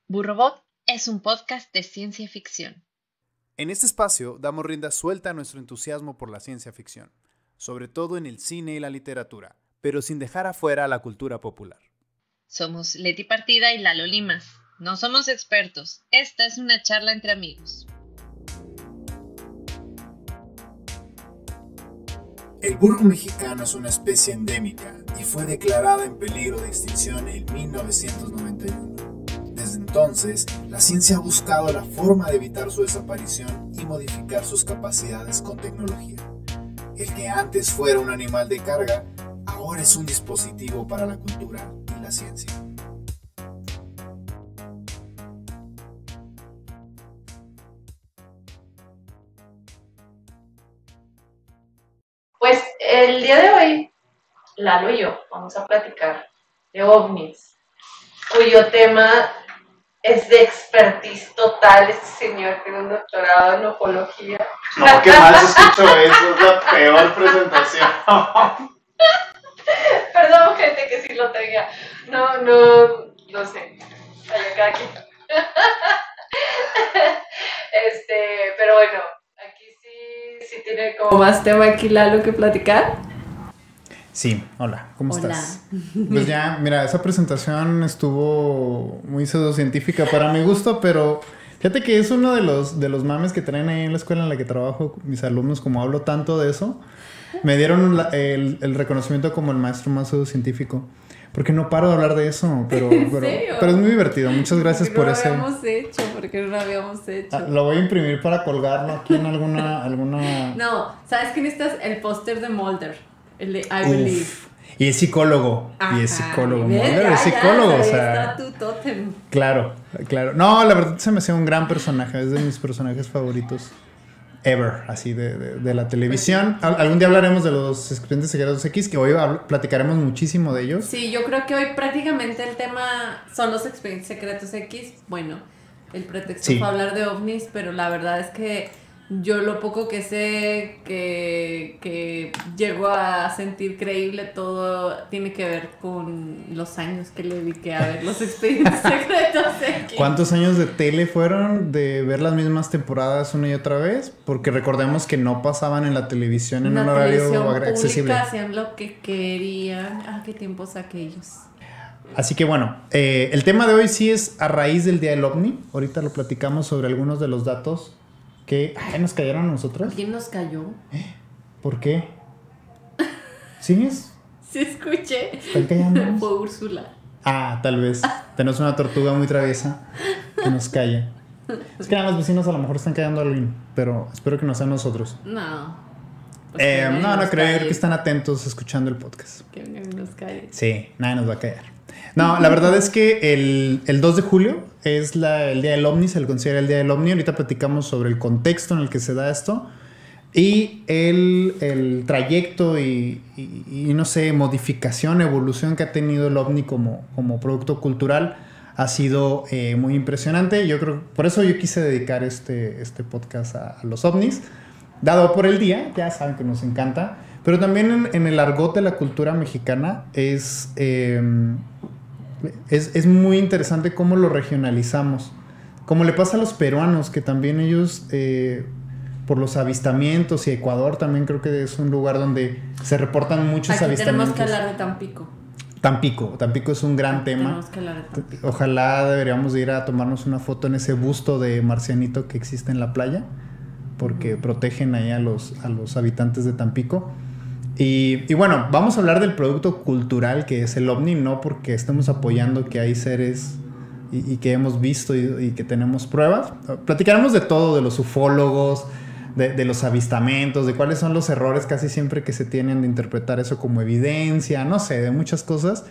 Burrobot es un podcast de ciencia ficción. En este espacio damos rienda suelta a nuestro entusiasmo por la ciencia ficción, sobre todo en el cine y la literatura, pero sin dejar afuera la cultura popular. Somos Leti Partida y Lalo Limas. No somos expertos, esta es una charla entre amigos. El burro mexicano es una especie endémica y fue declarada en peligro de extinción en 1991. Desde entonces, la ciencia ha buscado la forma de evitar su desaparición y modificar sus capacidades con tecnología. El que antes fuera un animal de carga, ahora es un dispositivo para la cultura y la ciencia. Pues el día de hoy, Lalo y yo vamos a platicar de ovnis, cuyo tema es de expertise total. Este señor tiene un doctorado en ufología. No, qué mal se escuchó eso, es la peor presentación. Perdón, gente, que sí lo tenga. No sé. Cada quien. Pero bueno, aquí sí tiene como más tema aquí Lalo que platicar. Sí, hola, ¿cómo Hola. estás? Pues ya, mira, esa presentación estuvo muy pseudocientífica para mi gusto, pero fíjate que es uno de los mames que traen ahí en la escuela en la que trabajo mis alumnos, como hablo tanto de eso, me dieron el reconocimiento como el maestro más pseudocientífico, porque no paro de hablar de eso, pero es muy divertido, muchas gracias por ese. Porque no lo habíamos hecho. Lo voy a imprimir para colgarlo aquí en alguna... No, ¿sabes qué necesitas? El póster de Mulder. El de I Believe. Y es psicólogo. Ajá, y es psicólogo. ¿ves? Mulder es psicólogo. Ya, o sea, está tu tótem. Claro. No, la verdad se me hacía un gran personaje. Es de mis personajes favoritos ever, así de la televisión. Algún día hablaremos de los Expedientes Secretos X, que hoy platicaremos muchísimo de ellos. Sí, yo creo que hoy prácticamente el tema son los Expedientes Secretos X. Bueno, el pretexto fue hablar de ovnis, pero la verdad es que yo lo poco que sé que llego a sentir creíble todo tiene que ver con los años que le dediqué a ver los Expedientes Secretos X. ¿Cuántos años de tele fueron de ver las mismas temporadas una y otra vez? Porque recordemos que no pasaban en la televisión en un horario accesible. Hacían lo que querían. Ah, qué tiempos aquellos. Así que bueno, el tema de hoy sí es a raíz del Día del OVNI. Ahorita lo platicamos sobre algunos de los datos que nos cayeron a nosotros. ¿Quién nos cayó? ¿Por qué? ¿Sigues? Sí, escuché. ¿Están callando? Fue Úrsula. Ah, tal vez. Tenemos una tortuga muy traviesa que nos calla. Es que los vecinos a lo mejor están callando a alguien, pero espero que no sean nosotros. No. No creo que están atentos escuchando el podcast. Que nos calle. Sí, nadie nos va a callar. No, la verdad es que el 2 de julio es el Día del OVNI, se le considera el Día del OVNI. Ahorita platicamos sobre el contexto en el que se da esto y el trayecto y no sé, modificación, evolución que ha tenido el OVNI como producto cultural ha sido muy impresionante. Yo creo, por eso yo quise dedicar este podcast a los OVNIs, dado por el día, ya saben que nos encanta, pero también en el argot de la cultura mexicana es muy interesante cómo lo regionalizamos. Como le pasa a los peruanos, que también ellos, por los avistamientos, y Ecuador también creo que es un lugar donde se reportan muchos avistamientos. Tenemos que hablar de Tampico. Tampico es un gran tema. Tenemos que hablar de Tampico. Ojalá deberíamos de ir a tomarnos una foto en ese busto de marcianito que existe en la playa, porque protegen ahí a los habitantes de Tampico. Y bueno, vamos a hablar del producto cultural que es el OVNI, no porque estemos apoyando que hay seres y que hemos visto y que tenemos pruebas. Platicaremos de todo, de los ufólogos, de los avistamientos, de cuáles son los errores casi siempre que se tienen de interpretar eso como evidencia, no sé, de muchas cosas.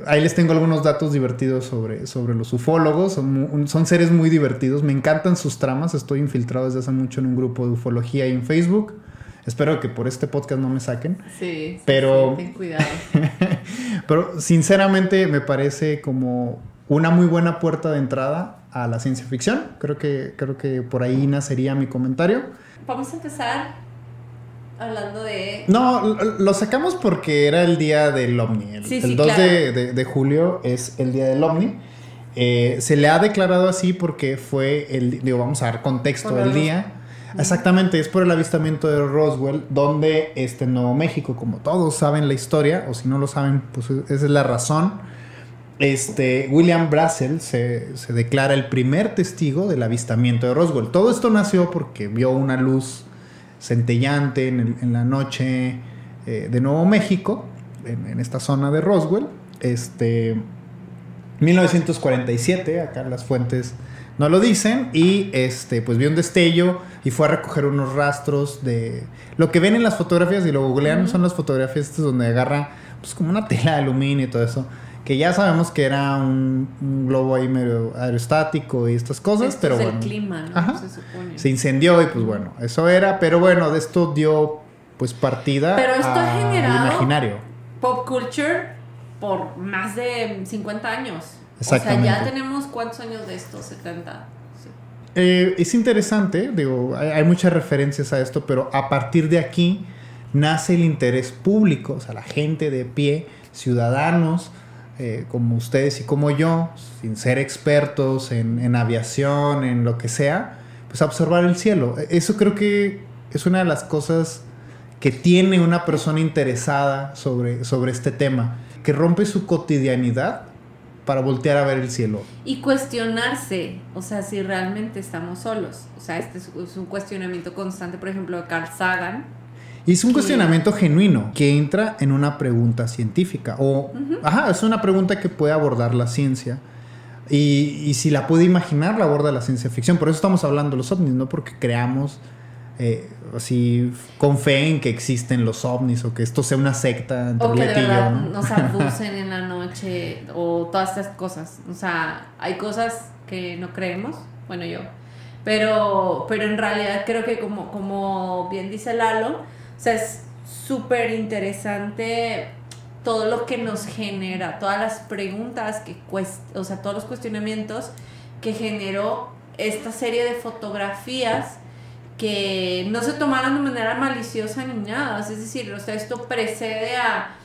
Ahí les tengo algunos datos divertidos sobre los ufólogos. Son seres muy divertidos, me encantan sus tramas. Estoy infiltrado desde hace mucho en un grupo de ufología ahí en Facebook. Espero que por este podcast no me saquen. Sí, pero ten cuidado. Pero sinceramente me parece como una muy buena puerta de entrada a la ciencia ficción. Creo que por ahí nacería mi comentario. Vamos a empezar hablando de... No, lo sacamos porque era el día del OVNI. El 2 de julio es el día del OVNI. Se le ha declarado así porque fue vamos a dar contexto del día. Exactamente, es por el avistamiento de Roswell, donde en Nuevo México, como todos saben la historia, o si no lo saben, pues esa es la razón. William Brazel se declara el primer testigo del avistamiento de Roswell. Todo esto nació porque vio una luz centellante en la noche de Nuevo México, en esta zona de Roswell. 1947, acá las fuentes no lo dicen, y pues vio un destello y fue a recoger unos rastros de lo que ven en las fotografías, y lo googlean, son las fotografías donde agarra pues como una tela de aluminio y todo eso, que ya sabemos que era un globo ahí medio aerostático y estas cosas, esto pero es bueno. El clima, ¿no? Ajá. Se supone. Se incendió y pues bueno, eso era, pero bueno, de esto dio pues partida pero esto ha al generado imaginario. Pop culture por más de 50 años. Exactamente. O sea, ya tenemos ¿cuántos años de esto? 70. Sí. Es interesante, hay muchas referencias a esto, pero a partir de aquí nace el interés público, o sea, la gente de pie, ciudadanos como ustedes y como yo, sin ser expertos en aviación, en lo que sea, pues observar el cielo. Eso creo que es una de las cosas que tiene una persona interesada sobre este tema, que rompe su cotidianidad para voltear a ver el cielo. Y cuestionarse, o sea, si realmente estamos solos. O sea, este es un cuestionamiento constante, por ejemplo, de Carl Sagan. Y es un cuestionamiento genuino que entra en una pregunta científica. Es una pregunta que puede abordar la ciencia. Y si la puede imaginar, la aborda la ciencia ficción. Por eso estamos hablando de los ovnis, no porque creamos así con fe en que existen los ovnis o que esto sea una secta entre O que de Leti y yo, verdad ¿no? nos abducen en la noche o todas estas cosas. O sea, hay cosas que no creemos, bueno, yo. Pero en realidad creo que como bien dice Lalo, o sea, es súper interesante todo lo que nos genera, todas las preguntas o sea, todos los cuestionamientos que generó esta serie de fotografías que no se tomaron de manera maliciosa ni nada. Es decir, o sea, esto precede a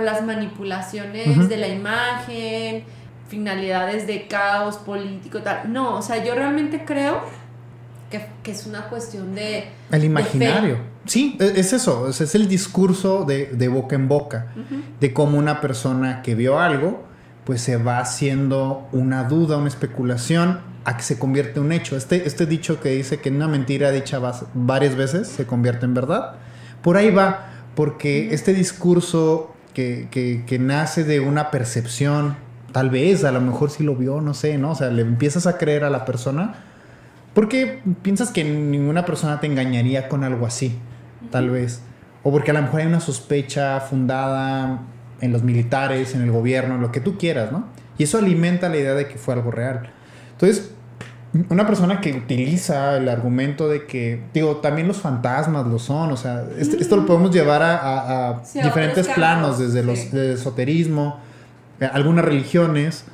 las manipulaciones de la imagen, finalidades de caos político, tal. No, o sea, yo realmente creo que es una cuestión de el imaginario. De fe. Sí, es eso. Es el discurso de boca en boca. De cómo una persona que vio algo, pues se va haciendo una duda, una especulación, a que se convierte en un hecho. Este dicho que dice que una mentira dicha varias veces se convierte en verdad, por ahí va, porque este discurso que nace de una percepción, tal vez, a lo mejor sí lo vio, no sé, ¿no? O sea, le empiezas a creer a la persona, porque piensas que ninguna persona te engañaría con algo así, tal vez, o porque a lo mejor hay una sospecha fundada en los militares, en el gobierno, en lo que tú quieras, ¿no? Y eso alimenta la idea de que fue algo real. Entonces, una persona que utiliza el argumento de que, también los fantasmas lo son, o sea, esto lo podemos llevar a diferentes planos, desde el esoterismo, algunas religiones,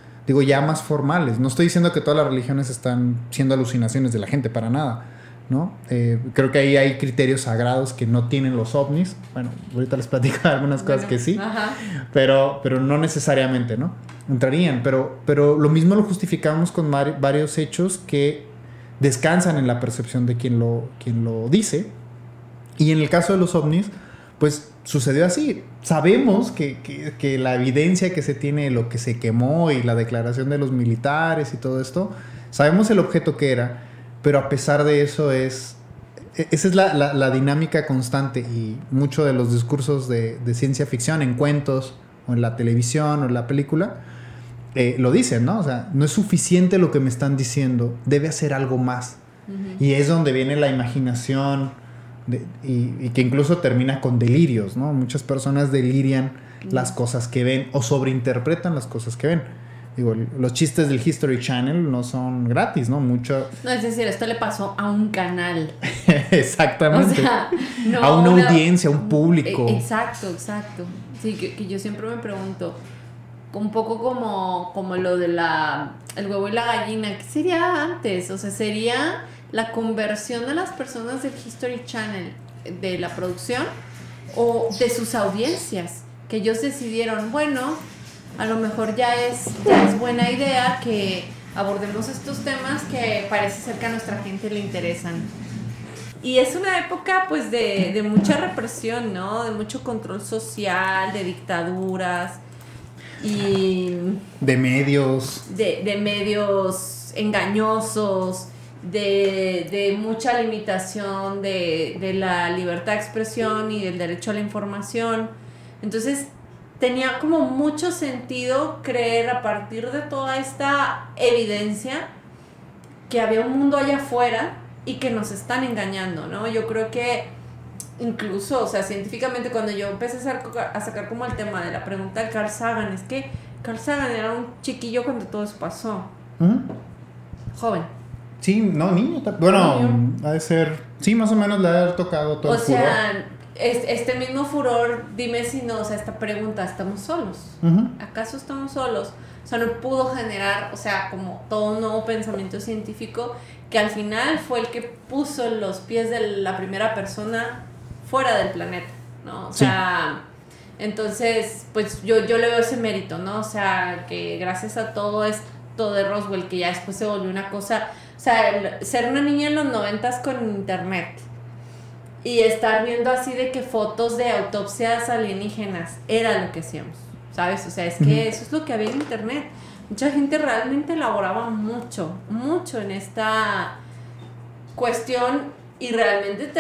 ya más formales. No estoy diciendo que todas las religiones están siendo alucinaciones de la gente, para nada, ¿no? Creo que ahí hay criterios sagrados que no tienen los ovnis. Bueno, ahorita les platico algunas cosas que sí, pero no necesariamente, ¿no? Entrarían, pero lo mismo lo justificamos con varios hechos que descansan en la percepción de quien lo dice. Y en el caso de los ovnis, pues sucedió así. Sabemos que la evidencia que se tiene de lo que se quemó y la declaración de los militares y todo esto, sabemos el objeto que era, pero a pesar de eso esa es la dinámica constante, y muchos de los discursos de ciencia ficción en cuentos o en la televisión o en la película lo dicen, ¿no? O sea, no es suficiente lo que me están diciendo, debe hacer algo más. Y es donde viene la imaginación y que incluso termina con delirios, ¿no? Muchas personas delirian las cosas que ven o sobreinterpretan las cosas que ven. Los chistes del History Channel no son gratis, ¿no? Mucho. No, es decir, esto le pasó a un canal. Exactamente. O sea, no a una audiencia, a un público. Exacto. Sí, que yo siempre me pregunto, un poco como lo de el huevo y la gallina, ¿qué sería antes? O sea, ¿sería la conversión de las personas del History Channel, de la producción, o de sus audiencias? Que ellos decidieron, bueno, a lo mejor ya es buena idea que abordemos estos temas que parece ser que a nuestra gente le interesan. Y es una época pues de mucha represión, ¿no? De mucho control social, de dictaduras y... De medios. De medios engañosos, de mucha limitación de la libertad de expresión y del derecho a la información. Entonces tenía como mucho sentido creer a partir de toda esta evidencia que había un mundo allá afuera y que nos están engañando, ¿no? Yo creo que incluso, o sea, científicamente cuando yo empecé a sacar como el tema de la pregunta de Carl Sagan, es que Carl Sagan era un chiquillo cuando todo eso pasó. Joven. Sí, no, niño. Bueno, niño. Ha de ser... Sí, más o menos le ha tocado todo el furor. O sea, este mismo furor, dime si no, o sea, esta pregunta, ¿estamos solos? ¿Acaso estamos solos? O sea, no pudo generar, o sea, como todo un nuevo pensamiento científico que al final fue el que puso los pies de la primera persona fuera del planeta, ¿no? O sea, entonces, pues yo le veo ese mérito, ¿no? O sea, que gracias a todo esto de Roswell, que ya después se volvió una cosa, o sea, ser una niña en los 90s con internet y estar viendo así de que fotos de autopsias alienígenas era lo que hacíamos, ¿sabes? O sea, es que eso es lo que había en internet. Mucha gente realmente elaboraba mucho en esta cuestión y realmente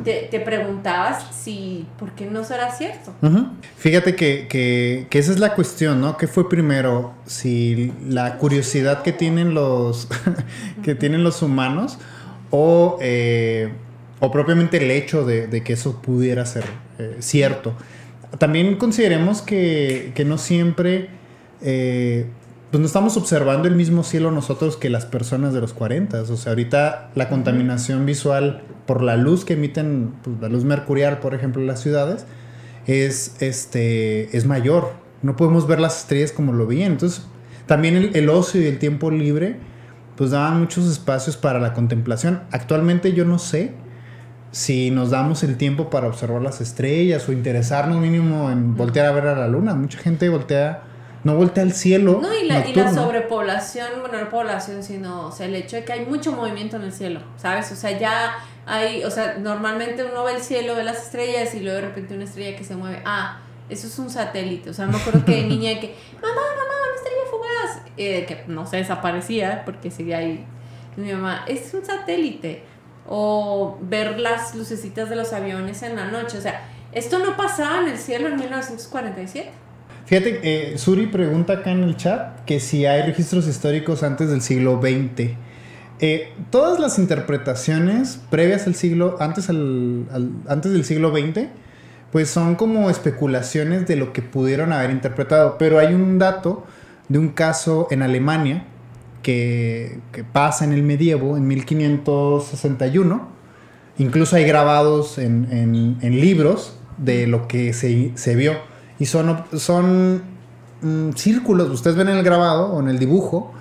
te preguntabas si, ¿por qué no será cierto? Fíjate que esa es la cuestión, ¿no? ¿Qué fue primero? Si la curiosidad que tienen los humanos o propiamente el hecho de que eso pudiera ser cierto. También consideremos que no siempre pues no estamos observando el mismo cielo nosotros que las personas de los 40. O sea, ahorita la contaminación visual por la luz que emiten, pues, la luz mercurial, por ejemplo, en las ciudades, es mayor. No podemos ver las estrellas como lo veían. Entonces, también el ocio y el tiempo libre pues daban muchos espacios para la contemplación. Actualmente yo no sé si nos damos el tiempo para observar las estrellas o interesarnos mínimo en voltear a ver a la luna. Mucha gente no voltea al cielo. No, y la sobrepoblación, bueno, no población, sino, o sea, el hecho de que hay mucho movimiento en el cielo, ¿sabes? O sea, ya hay, o sea, normalmente uno ve el cielo, ve las estrellas y luego de repente una estrella que se mueve. Ah, eso es un satélite. O sea, me acuerdo que de niña que, mamá, una estrella fugaz. Que no se desaparecía porque seguía ahí. Y mi mamá, es un satélite. O ver las lucecitas de los aviones en la noche. O sea, esto no pasaba en el cielo en 1947. Fíjate, Suri pregunta acá en el chat que si hay registros históricos antes del siglo XX. Todas las interpretaciones previas al siglo, antes del siglo XX, pues son como especulaciones de lo que pudieron haber interpretado. Pero hay un dato de un caso en Alemania que pasa en el medievo, en 1561. Incluso hay grabados en libros de lo que se vio. Y son círculos, ustedes ven en el grabado o en el dibujo,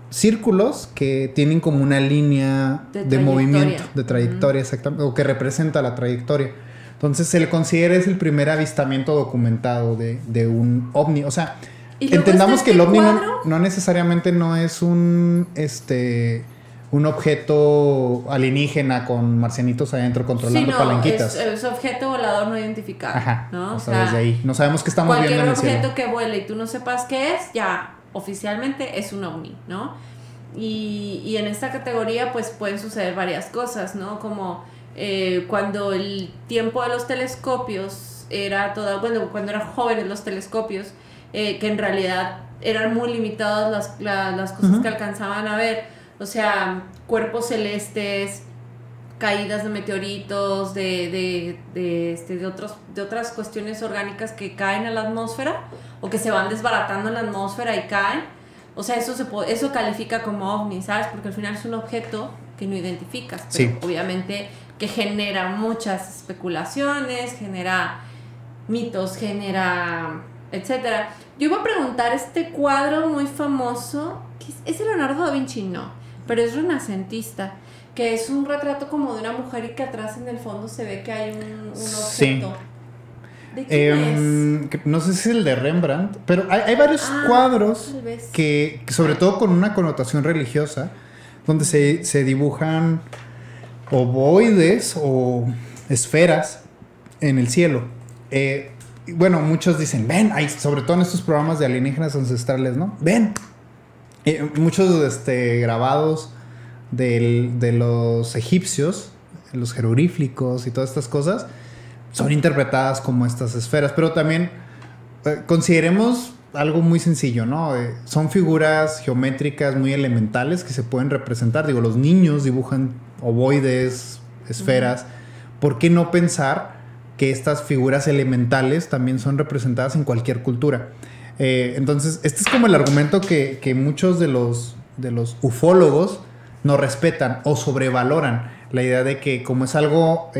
círculos que tienen como una línea de movimiento, de trayectoria, exactamente, o que representa la trayectoria. Entonces se le considera es el primer avistamiento documentado de un ovni. O sea, entendamos que el ovni no necesariamente no es un objeto alienígena con marcianitos adentro controlando palanquitas. Es objeto volador no identificado. Ajá, ¿no? O sea, desde ahí. No sabemos qué estamos viendo en el cielo. Cualquier objeto que vuele y tú no sepas qué es, ya oficialmente es un ovni, ¿no? Y en esta categoría pues pueden suceder varias cosas, ¿no? Como cuando el tiempo de los telescopios era cuando eran jóvenes los telescopios, que en realidad eran muy limitadas las cosas que alcanzaban a ver. O sea, cuerpos celestes, caídas de meteoritos, de otras cuestiones orgánicas que caen a la atmósfera o que se van desbaratando en la atmósfera y caen. O sea, eso califica como ovni, ¿sabes? Porque al final es un objeto que no identificas, pero sí, obviamente que genera muchas especulaciones, genera mitos, genera etcétera. Yo iba a preguntar, este cuadro muy famoso, ¿es de Leonardo da Vinci? No, pero es renacentista, que es un retrato como de una mujer y que atrás en el fondo se ve que hay un objeto. ¿De quién es? No sé si es el de Rembrandt, pero hay varios cuadros que sobre todo con una connotación religiosa, donde se dibujan ovoides o esferas en el cielo. Bueno, muchos dicen, ven, sobre todo en estos programas de alienígenas ancestrales, ¿no? Ven. Muchos grabados de los egipcios, los jeroglíficos y todas estas cosas, son interpretadas como estas esferas. Pero también consideremos algo muy sencillo, ¿no? Son figuras geométricas muy elementales que se pueden representar. Digo, los niños dibujan ovoides, esferas. ¿Por qué no pensar que estas figuras elementales también son representadas en cualquier cultura? Entonces, este es como el argumento que muchos de los ufólogos no respetan o sobrevaloran. La idea de que como es algo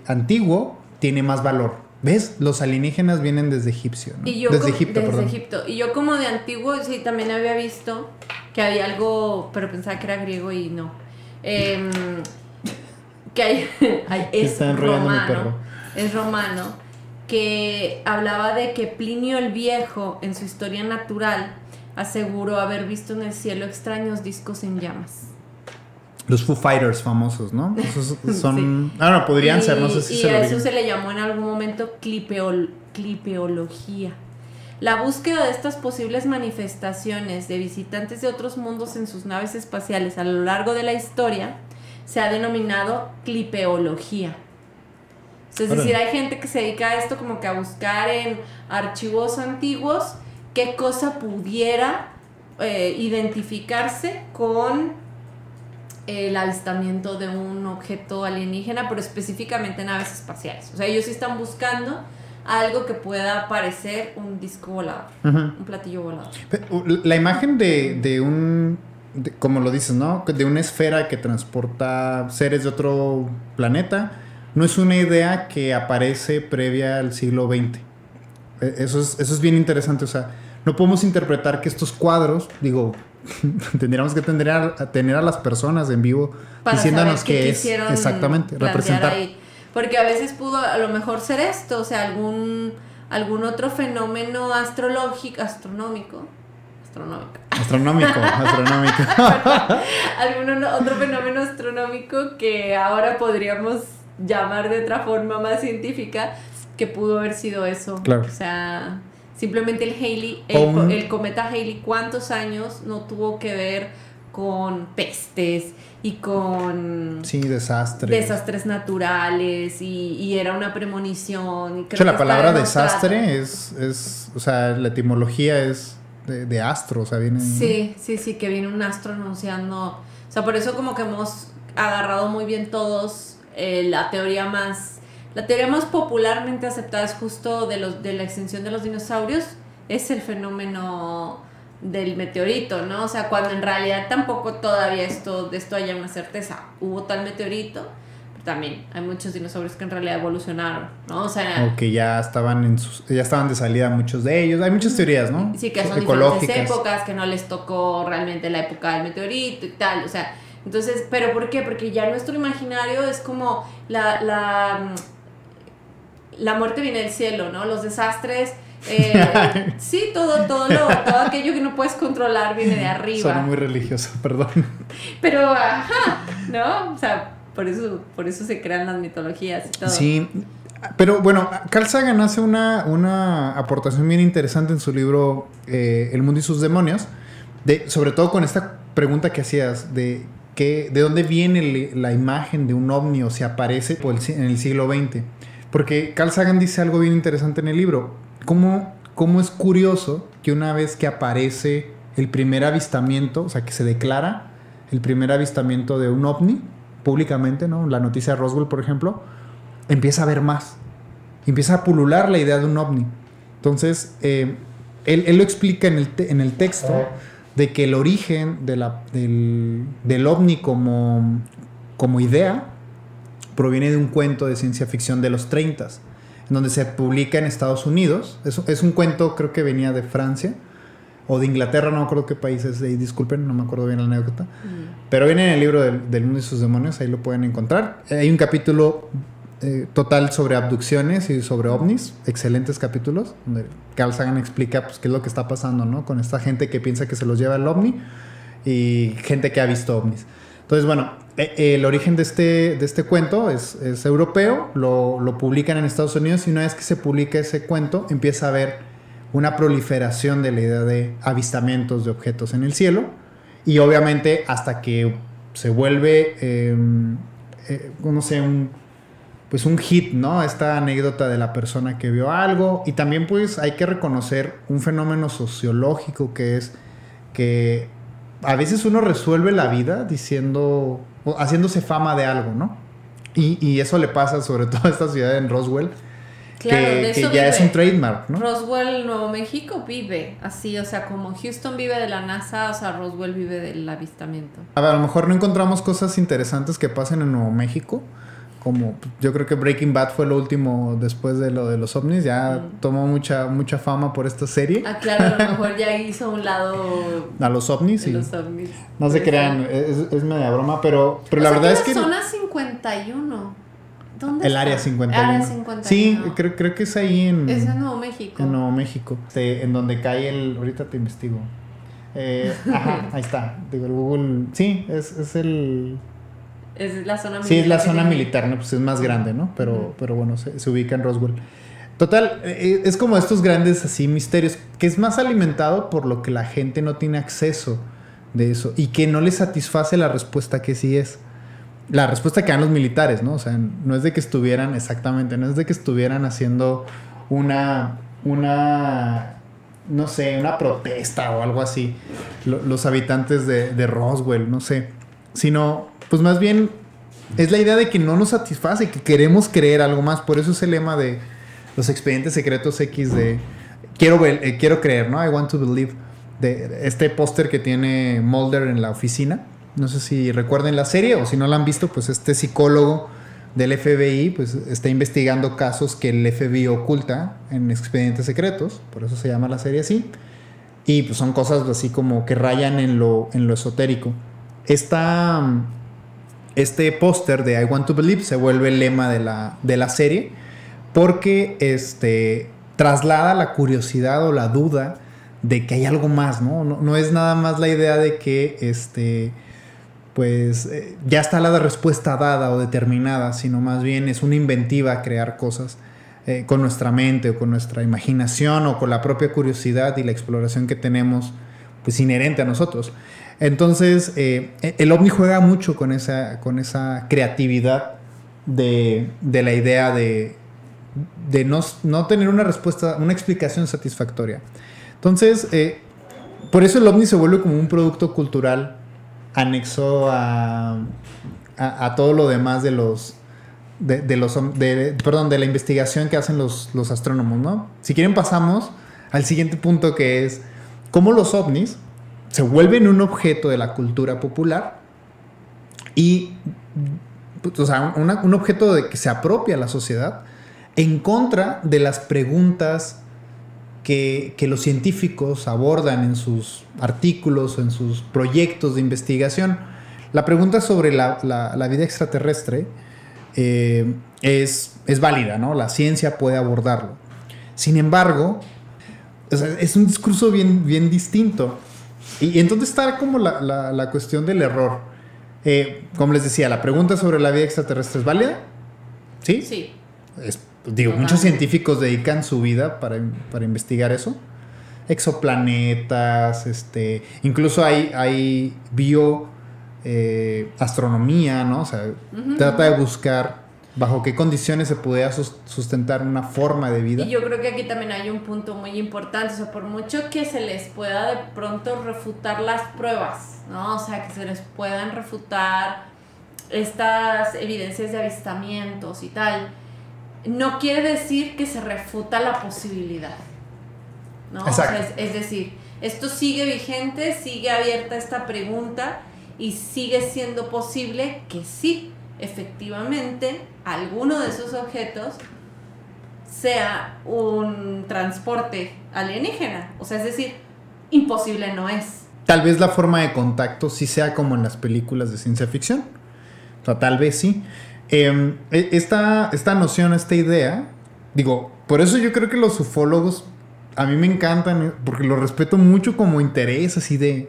antiguo, tiene más valor. ¿Ves? Los alienígenas vienen desde Egipto, ¿no? Desde Egipto. Y yo como de antiguo, sí, también había visto que había algo, pero pensaba que era griego y no. Que es romano. Es romano, que hablaba de que Plinio el Viejo, en su historia natural, aseguró haber visto en el cielo extraños discos en llamas. Los Foo Fighters famosos, ¿no? Esos son... Sí. No, podrían ser, no sé si se lo digan. Y a eso se le llamó en algún momento clipeología. La búsqueda de estas posibles manifestaciones de visitantes de otros mundos en sus naves espaciales a lo largo de la historia se ha denominado clipeología. Es decir, hay gente que se dedica a esto como que a buscar en archivos antiguos qué cosa pudiera identificarse con el avistamiento de un objeto alienígena, pero específicamente naves espaciales. O sea, ellos sí están buscando algo que pueda parecer un disco volador, un platillo volador. La imagen de un... como lo dices, ¿no? De una esfera que transporta seres de otro planeta, no es una idea que aparece previa al siglo XX. Eso es bien interesante. O sea, no podemos interpretar que estos cuadros, digo, tendríamos que tener a las personas en vivo para diciéndonos qué es exactamente representar ahí. Porque a veces pudo a lo mejor ser esto, o sea, algún otro fenómeno astronómico. Algún otro fenómeno astronómico que ahora podríamos llamar de otra forma más científica, que pudo haber sido eso. Claro. O sea, simplemente el cometa Halley, ¿cuántos años no tuvo que ver con pestes y con desastres naturales y era una premonición? Y creo que la palabra desastre es, o sea, la etimología es de astro, o sea, viene... Sí, que viene un astro anunciando. O sea, por eso como que hemos agarrado muy bien todos la teoría más popularmente aceptada es justo de la extinción de los dinosaurios, es el fenómeno del meteorito, ¿no? O sea, cuando en realidad tampoco todavía de esto haya una certeza. Hubo tal meteorito, pero también hay muchos dinosaurios que en realidad evolucionaron, ¿no? O sea, o que ya estaban de salida muchos de ellos. Hay muchas teorías, ¿no? Sí, que son diferentes épocas, que no les tocó realmente la época del meteorito y tal, o sea, entonces, ¿pero por qué? Porque ya nuestro imaginario es como la muerte viene del cielo, ¿no? Los desastres, sí, todo aquello que no puedes controlar viene de arriba. Suena muy religioso, perdón. Pero, ¿no? O sea, por eso se crean las mitologías y todo. Sí, pero bueno, Carl Sagan hace una aportación bien interesante en su libro El mundo y sus demonios, sobre todo con esta pregunta que hacías de dónde viene la imagen de un ovni o se aparece en el siglo XX. Porque Carl Sagan dice algo bien interesante en el libro. ¿Cómo es curioso que una vez que aparece el primer avistamiento, o sea, que se declara el primer avistamiento de un ovni públicamente, ¿no? La noticia de Roswell, por ejemplo, empieza a haber más. Empieza a pulular la idea de un ovni. Entonces, él lo explica en el texto de que el origen del ovni como idea proviene de un cuento de ciencia ficción de los 30s, en donde se publica en Estados Unidos. Es un cuento, creo que venía de Francia o de Inglaterra, no me acuerdo qué país es, disculpen, no me acuerdo bien la anécdota, pero viene en el libro del mundo y sus demonios, ahí lo pueden encontrar. Hay un capítulo total sobre abducciones y sobre ovnis, excelentes capítulos, donde Carl Sagan explica pues qué es lo que está pasando, ¿no? Con esta gente que piensa que se los lleva el ovni y gente que ha visto ovnis. Entonces, bueno, el origen de este cuento es europeo, lo publican en Estados Unidos y una vez que se publica ese cuento empieza a haber una proliferación de la idea de avistamientos de objetos en el cielo y obviamente hasta que se vuelve, no sé, un hit, ¿no? Esta anécdota de la persona que vio algo y también pues hay que reconocer un fenómeno sociológico que es que a veces uno resuelve la vida diciendo o haciéndose fama de algo, ¿no? Y eso le pasa sobre todo a esta ciudad en Roswell, claro, de eso que ya vive. es un trademark, ¿no? Roswell, Nuevo México vive así, o sea, como Houston vive de la NASA, o sea, Roswell vive del avistamiento. A ver, a lo mejor no encontramos cosas interesantes que pasen en Nuevo México, como yo creo que Breaking Bad fue lo último después de lo de los ovnis, ya tomó mucha fama por esta serie. Ah, claro, a lo mejor ya hizo un lado A los ovnis, de sí. los ovnis. No se crean, es media broma, pero la verdad es que... Zona 51. ¿Dónde El está? área 51. Área 51. Sí, creo que es ahí en... Es en Nuevo México. En Nuevo México. En donde cae el... Ahorita te investigo. Ajá, ahí está. Digo, el Google... Sí, es el... Es la zona militar. Sí, es la zona militar, ¿no? Pues es más grande, ¿no? Pero bueno, se ubica en Roswell. Total, es como estos grandes así misterios, que es más alimentado por lo que la gente no tiene acceso de eso y que no le satisface la respuesta que sí es. La respuesta que dan los militares, ¿no? O sea, no es de que estuvieran, exactamente, no es de que estuvieran haciendo una no sé, una protesta o algo así, los habitantes de Roswell, no sé, sino, pues más bien es la idea de que no nos satisface, que queremos creer algo más. Por eso es el lema de los expedientes secretos X de quiero creer, ¿no? I want to believe, de este póster que tiene Mulder en la oficina. No sé si recuerden la serie o si no la han visto, pues este psicólogo del FBI pues está investigando casos que el FBI oculta en expedientes secretos, por eso se llama la serie así, y pues son cosas así como que rayan en lo esotérico. Este póster de I Want to Believe se vuelve el lema de la serie porque traslada la curiosidad o la duda de que hay algo más, ¿no? No es nada más la idea de que pues ya está la respuesta dada o determinada, sino más bien es una inventiva crear cosas con nuestra mente o con nuestra imaginación o con la propia curiosidad y la exploración que tenemos pues inherente a nosotros. Entonces el ovni juega mucho con esa creatividad de la idea de no tener una respuesta, una explicación satisfactoria. Entonces por eso el ovni se vuelve como un producto cultural anexo a todo lo demás de la investigación que hacen los astrónomos, ¿no? Si quieren pasamos al siguiente punto, que es cómo los ovnis se vuelven un objeto de la cultura popular y, o sea, un objeto de que se apropia a la sociedad en contra de las preguntas que los científicos abordan en sus artículos o en sus proyectos de investigación. La pregunta sobre la vida extraterrestre es válida, ¿no? La ciencia puede abordarlo. Sin embargo, o sea, es un discurso bien distinto. Y entonces está como la cuestión del error. Como les decía, la pregunta sobre la vida extraterrestre es válida. ¿Sí? Sí. Muchos científicos dedican su vida para investigar eso. Exoplanetas, incluso hay astronomía, ¿no? O sea, trata de buscar bajo qué condiciones se pudiera sustentar una forma de vida. Y yo creo que aquí también hay un punto muy importante, o sea, por mucho que se les pueda de pronto refutar las pruebas, ¿no? O sea, que se les puedan refutar estas evidencias de avistamientos y tal, no quiere decir que se refuta la posibilidad, ¿no? Exacto. O sea, es decir, esto sigue vigente, sigue abierta esta pregunta y sigue siendo posible que sí, efectivamente, alguno de esos objetos sea un transporte alienígena. O sea, es decir, imposible no es. Tal vez la forma de contacto sí sea como en las películas de ciencia ficción. O sea, tal vez sí. Esta noción, esta idea, digo, por eso yo creo que los ufólogos a mí me encantan, porque los respeto mucho como interés, así de...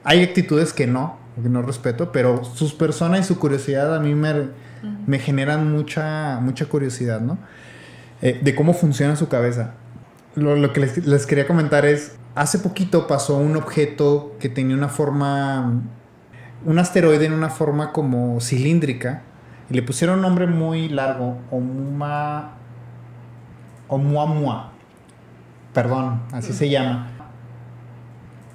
Hay actitudes que no respeto, pero sus personas y su curiosidad a mí me generan mucha curiosidad, ¿no? De cómo funciona su cabeza. Lo que les quería comentar es, hace poquito pasó un objeto que tenía una forma, un asteroide en una forma como cilíndrica, y le pusieron un nombre muy largo, Oumuamua. Perdón, así se llama.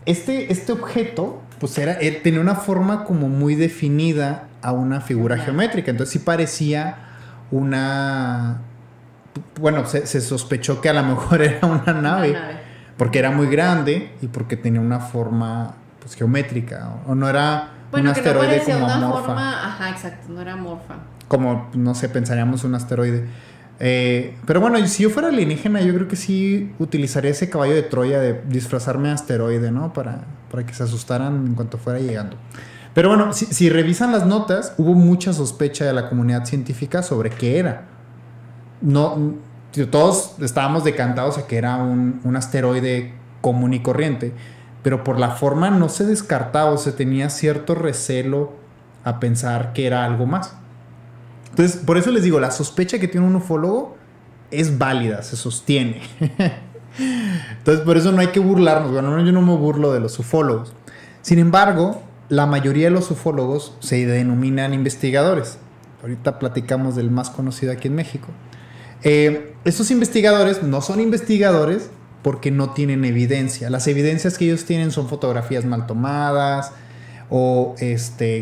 Este objeto, pues tenía una forma como muy definida a una figura geométrica. Entonces sí parecía una... Bueno, se sospechó que a lo mejor era una nave. Porque era muy grande y porque tenía una forma pues, geométrica. O no era un asteroide como una amorfa. Forma, ajá, exacto, no era amorfa. Como, no sé, pensaríamos un asteroide. Pero bueno, si yo fuera alienígena, yo creo que sí utilizaría ese caballo de Troya de disfrazarme de asteroide, ¿no? Para que se asustaran en cuanto fuera llegando. Pero bueno, si revisan las notas, hubo mucha sospecha de la comunidad científica sobre qué era. No, todos estábamos decantados a que era un asteroide común y corriente, pero por la forma no se descartaba, o se tenía cierto recelo a pensar que era algo más. Entonces, por eso les digo, la sospecha que tiene un ufólogo es válida, se sostiene. Entonces, por eso no hay que burlarnos. Bueno, yo no me burlo de los ufólogos. Sin embargo, la mayoría de los ufólogos se denominan investigadores. Ahorita platicamos del más conocido aquí en México. Estos investigadores no son investigadores porque no tienen evidencia. Las evidencias que ellos tienen son fotografías mal tomadas, o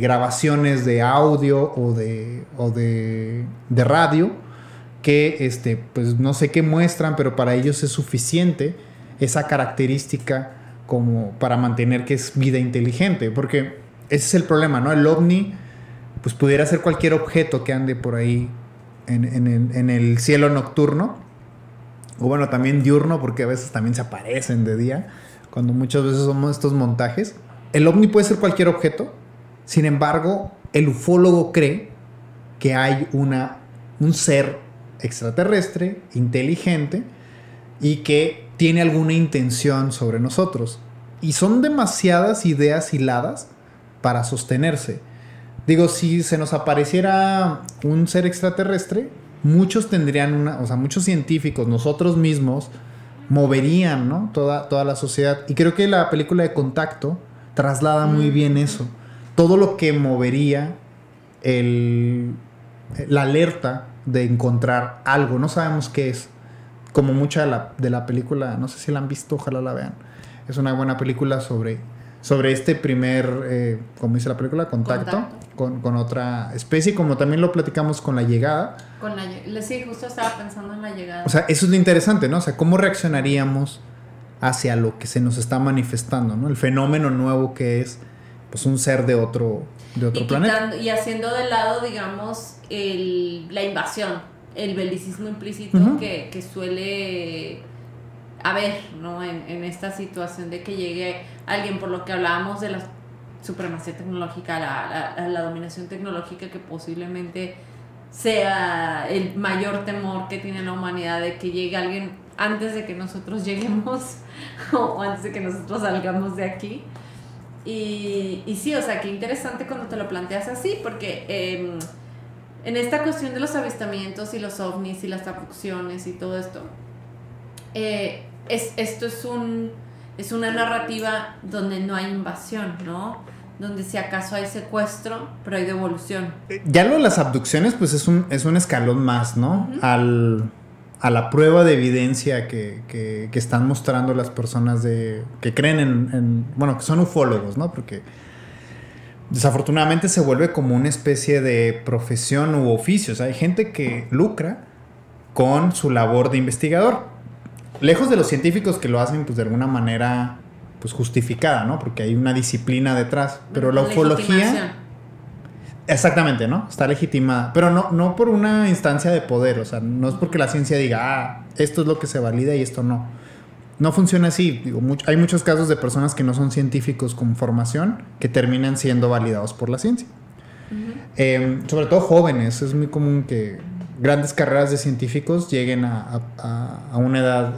grabaciones de audio o de radio que pues no sé qué muestran, pero para ellos es suficiente esa característica como para mantener que es vida inteligente, porque ese es el problema, ¿no? El ovni pues pudiera ser cualquier objeto que ande por ahí en el cielo nocturno, o bueno, también diurno, porque a veces también se aparecen de día, cuando muchas veces somos estos montajes. El ovni puede ser cualquier objeto. Sin embargo, el ufólogo cree que hay un ser extraterrestre, inteligente, y que tiene alguna intención sobre nosotros. Y son demasiadas ideas hiladas para sostenerse. Digo, si se nos apareciera un ser extraterrestre, muchos tendrían muchos científicos, nosotros mismos, moverían, ¿no? toda la sociedad. Y creo que la película de Contacto traslada muy bien eso. Todo lo que movería la alerta de encontrar algo. No sabemos qué es. Como mucha de la película, no sé si la han visto, ojalá la vean. Es una buena película sobre este primer, como dice la película, contacto. Con otra especie, como también lo platicamos con La Llegada. Sí, justo estaba pensando en La Llegada. O sea, eso es lo interesante, ¿no? O sea, ¿cómo reaccionaríamos hacia lo que se nos está manifestando, ¿no? El fenómeno nuevo que es pues un ser de otro planeta. Y haciendo de lado, digamos, la invasión, el belicismo implícito que suele haber, ¿no? En esta situación de que llegue alguien, por lo que hablábamos de la supremacía tecnológica, la dominación tecnológica, que posiblemente sea el mayor temor que tiene la humanidad, de que llegue alguien antes de que nosotros lleguemos o antes de que nosotros salgamos de aquí. Y sí, o sea, qué interesante cuando te lo planteas así, porque en esta cuestión de los avistamientos y los ovnis y las abducciones y todo esto, esto es una narrativa donde no hay invasión, ¿no? Donde si acaso hay secuestro, pero hay devolución. Ya lo de las abducciones, pues es un escalón más, ¿no? A la prueba de evidencia que están mostrando las personas que creen bueno, que son ufólogos, ¿no? Porque desafortunadamente se vuelve como una especie de profesión u oficio. O sea, hay gente que lucra con su labor de investigador. Lejos de los científicos que lo hacen pues de alguna manera pues justificada, ¿no? Porque hay una disciplina detrás. Pero la ufología... Exactamente, ¿no? Está legitimada. Pero no por una instancia de poder. O sea, no es porque la ciencia diga, esto es lo que se valida y esto no. No funciona así. Digo, hay muchos casos de personas que no son científicos con formación que terminan siendo validados por la ciencia. Sobre todo jóvenes. Es muy común que grandes carreras de científicos lleguen a una edad,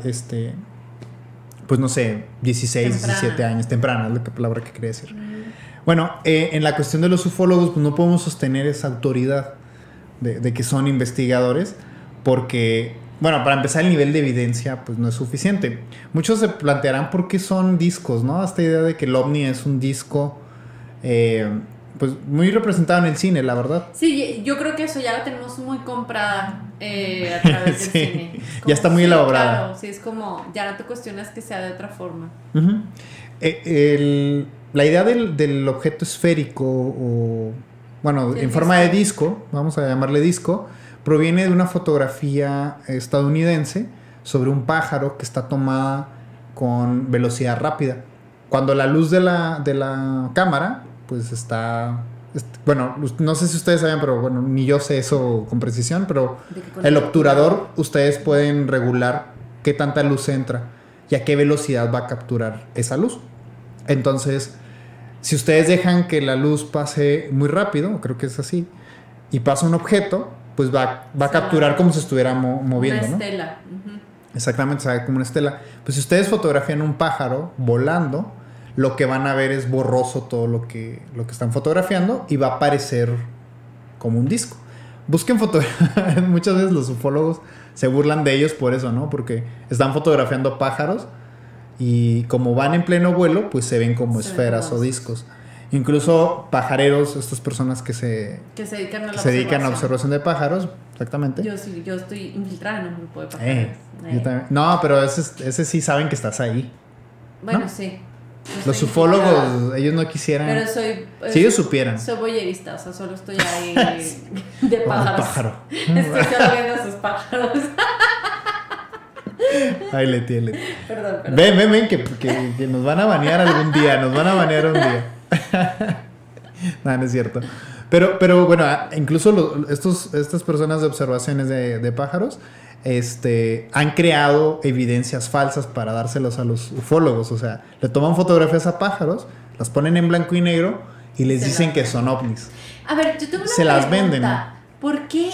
pues no sé, 16, temprana. 17 años, temprana, es la palabra que quería decir. Bueno, en la cuestión de los ufólogos, pues no podemos sostener esa autoridad de que son investigadores, porque, bueno, para empezar, el nivel de evidencia pues no es suficiente. Muchos se plantearán por qué son discos, ¿no? Esta idea de que el ovni es un disco, pues muy representado en el cine, la verdad. Sí, yo creo que eso ya la tenemos muy comprada a través del cine. Como, ya está muy elaborada. Claro, sí, es como, ya no te cuestionas que sea de otra forma. La idea del objeto esférico o, bueno, en forma de disco, vamos a llamarle disco, proviene de una fotografía estadounidense sobre un pájaro que está tomada con velocidad rápida. Cuando la luz de la cámara, pues está... Bueno, no sé si ustedes saben, pero bueno, ni yo sé eso con precisión, pero el obturador, ustedes pueden regular qué tanta luz entra y a qué velocidad va a capturar esa luz. Entonces, si ustedes dejan que la luz pase muy rápido, creo que es así, y pasa un objeto, pues va a capturar como si estuviera moviendo, una estela. ¿no? Exactamente, sabe como una estela. Pues si ustedes fotografían un pájaro volando, lo que van a ver es borroso todo lo que están fotografiando y va a aparecer como un disco. Busquen fotografías. Muchas veces los ufólogos se burlan de ellos por eso, ¿no? Porque están fotografiando pájaros y como van en pleno vuelo, pues se ven como esferas o discos. Incluso pajareros, estas personas que se dedican a la observación de pájaros, exactamente. Yo estoy infiltrada en un grupo de pájaros. Yo también. No, pero ese sí saben que estás ahí. Bueno, ¿no? sí. Los ufólogos, ellos no quisieran. Pero si ellos supieran. Soy voyerista, o sea, solo estoy ahí de pájaros. Pájaro. Estoy solo viendo a esos pájaros. Ay, Leti. Perdón. Ven, que nos van a banear algún día. Nos van a banear un día. No es cierto. Pero bueno, incluso estas personas de observaciones de pájaros han creado evidencias falsas para dárselos a los ufólogos. O sea, le toman fotografías a pájaros, las ponen en blanco y negro y les dicen que son ovnis. A ver, yo tengo una pregunta. Las venden. ¿Por qué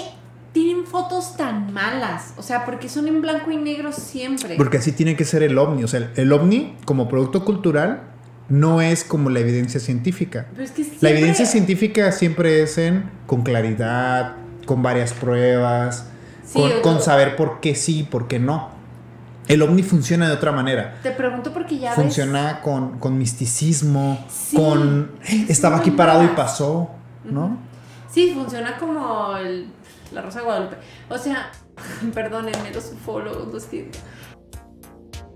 tienen fotos tan malas? O sea, ¿por qué son en blanco y negro siempre? Porque así tiene que ser el ovni. O sea, el ovni como producto cultural no es como la evidencia científica. Pero es que siempre... La evidencia científica siempre es con claridad, con varias pruebas, sí, con saber por qué sí, por qué no. El ovni funciona de otra manera. Te pregunto porque ya funciona con misticismo, sí, estaba aquí parado y pasó, ¿no? Sí, funciona como la Rosa de Guadalupe. O sea, perdónenme los ufólogos, lo siento.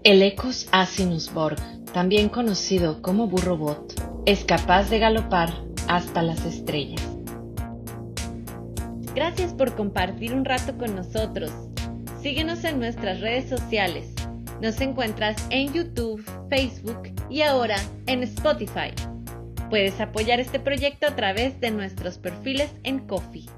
El Ecos Asinusborg, también conocido como burro bot, es capaz de galopar hasta las estrellas. Gracias por compartir un rato con nosotros. Síguenos en nuestras redes sociales. Nos encuentras en YouTube, Facebook y ahora en Spotify. Puedes apoyar este proyecto a través de nuestros perfiles en Ko-fi.